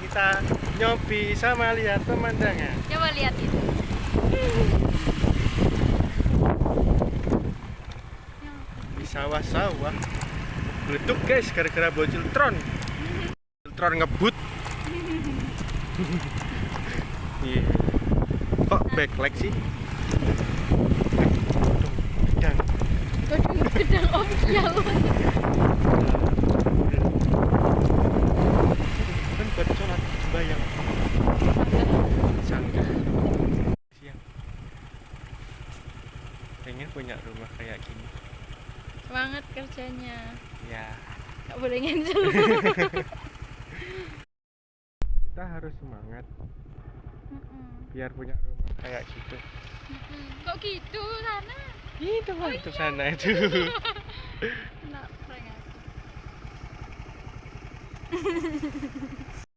kita nyopi sama lihat pemandangan. Coba lihat itu. Di sawah-sawah. Meletup guys gara-gara bocil tron. Tron ngebut. Iya. Kok backlight sih? Gedang. Waduh, gedang official. Kan buat sholat sembahyang. Sanggah. Siang. Pengen punya rumah kayak gini. Semangat kerjanya. Ya. Gak boleh ngensul. Kita harus semangat biar punya rumah kayak gitu. Kok gitu sana? Itu mah itu sana itu. Nak prank aku.